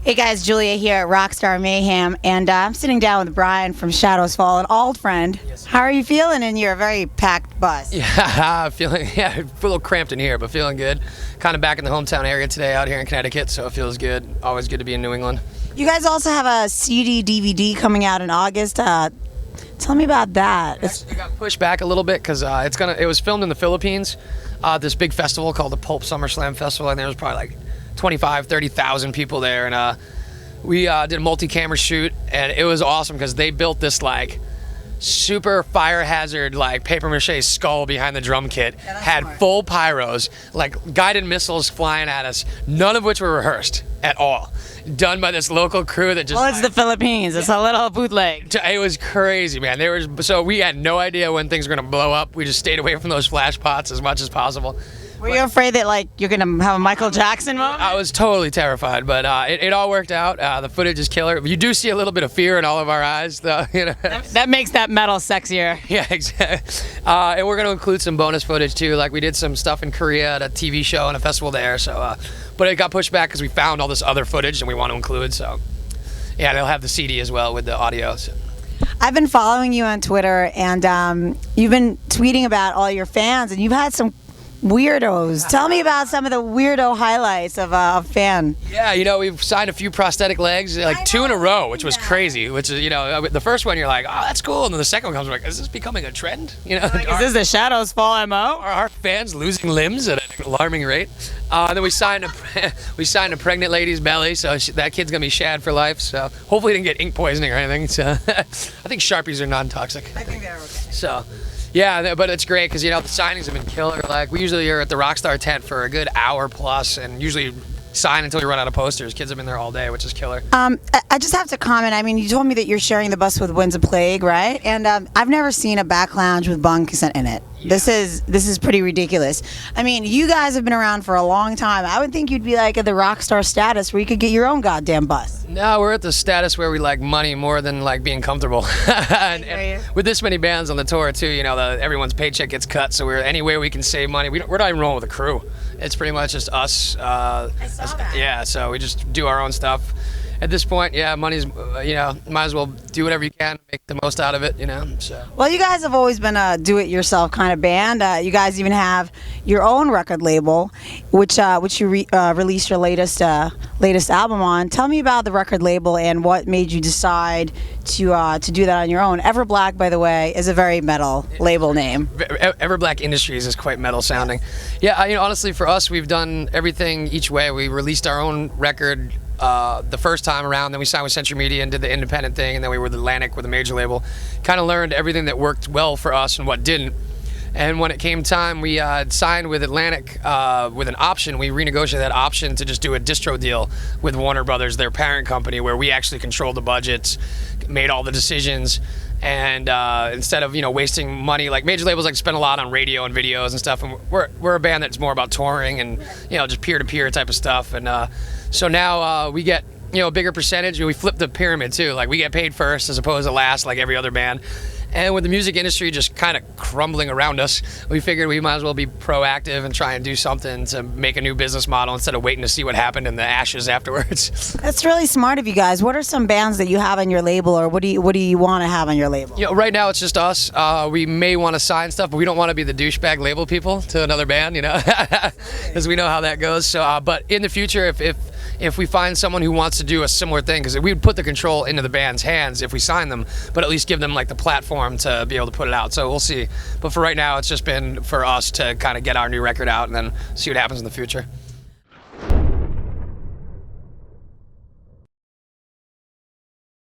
Hey guys, Julia here at Rockstar Mayhem, and I'm sitting down with Brian from Shadows Fall, an old friend. Yes. How are you feeling in your very packed bus? Yeah, feeling a little cramped in here, but feeling good. Kind of back in the hometown area today, out here in Connecticut, so it feels good. Always good to be in New England. You guys also have a CD DVD coming out in August. Tell me about that. It got pushed back a little bit because it was filmed in the Philippines, this big festival called the Pulp SummerSlam Festival, and there was probably like 30,000 people there, and we did a multi-camera shoot, and it was awesome because they built this like super fire hazard like paper mache skull behind the drum kit, had smart. full pyros, like guided missiles flying at us, none of which were rehearsed at all, done by this local crew that just Well, it's the Philippines. It's a little bootleg. it was crazy, man. So we had no idea when things were gonna blow up. We just stayed away from those flash pots as much as possible. Were you afraid that like you're gonna have a Michael Jackson moment? I was totally terrified, but it all worked out. The footage is killer. You do see a little bit of fear in all of our eyes, though. You know. That makes that metal sexier. Yeah, exactly. And we're gonna include some bonus footage too. Like we did some stuff in Korea at a TV show and a festival there. So, but it got pushed back because we found all this other footage and we want to include. So, yeah, they'll have the CD as well with the audio. So. I've been following you on Twitter, and you've been tweeting about all your fans, and you've had some weirdos. Tell me about some of the weirdo highlights of a fan. Yeah, we've signed a few prosthetic legs, like 2 in a row, which was crazy. Which is, the first one you're like, oh, that's cool, and then the second one comes like, is this becoming a trend? Like, is this the Shadows Fall MO? Are our fans losing limbs at an alarming rate? Then we signed a pregnant lady's belly, so that kid's gonna be shad for life. So hopefully he didn't get ink poisoning or anything. So I think Sharpies are non-toxic. I think they're okay. So. Yeah, but it's great because the signings have been killer. Like we usually are at the Rockstar tent for a good hour plus, and usually sign until we run out of posters. Kids have been there all day, which is killer. I just have to comment. I mean, you told me that you're sharing the bus with Winds of Plague, right? And I've never seen a back lounge with bunks in it. Yeah. This is pretty ridiculous. I mean, you guys have been around for a long time. I would think you'd be like at the Rockstar status where you could get your own goddamn bus. No, we're at the status where we like money more than like being comfortable. and with this many bands on the tour too, everyone's paycheck gets cut, so we're any way we can save money. We're not even rolling with a crew. It's pretty much just us. I saw that. Yeah, so we just do our own stuff. At this point, yeah, money's, might as well do whatever you can, make the most out of it, So. Well, you guys have always been a do-it-yourself kind of band. You guys even have your own record label, which you released your latest album on. Tell me about the record label and what made you decide to do that on your own. Everblack, by the way, is a very metal label name. Everblack Industries is quite metal sounding. Yeah, honestly, for us, we've done everything each way. We released our own record the first time around, then we signed with Century Media and did the independent thing, and then we were with Atlantic with a major label. Kind of learned everything that worked well for us and what didn't. And when it came time, we signed with Atlantic with an option. We renegotiated that option to just do a distro deal with Warner Brothers, their parent company, where we actually controlled the budgets, made all the decisions. And instead of wasting money, like major labels like to spend a lot on radio and videos and stuff, and we're a band that's more about touring and just peer-to-peer type of stuff. And so now we get a bigger percentage. We flip the pyramid too. Like we get paid first as opposed to last, like every other band. And with the music industry just kind of crumbling around us, we figured we might as well be proactive and try and do something to make a new business model instead of waiting to see what happened in the ashes afterwards. That's really smart of you guys. What are some bands that you have on your label, or what do you want to have on your label? Right now it's just us. We may want to sign stuff, but we don't want to be the douchebag label people to another band, because we know how that goes. So, but in the future, if we find someone who wants to do a similar thing, because we would put the control into the band's hands if we sign them, but at least give them like the platform to be able to put it out. So we'll see. But for right now, it's just been for us to kind of get our new record out and then see what happens in the future.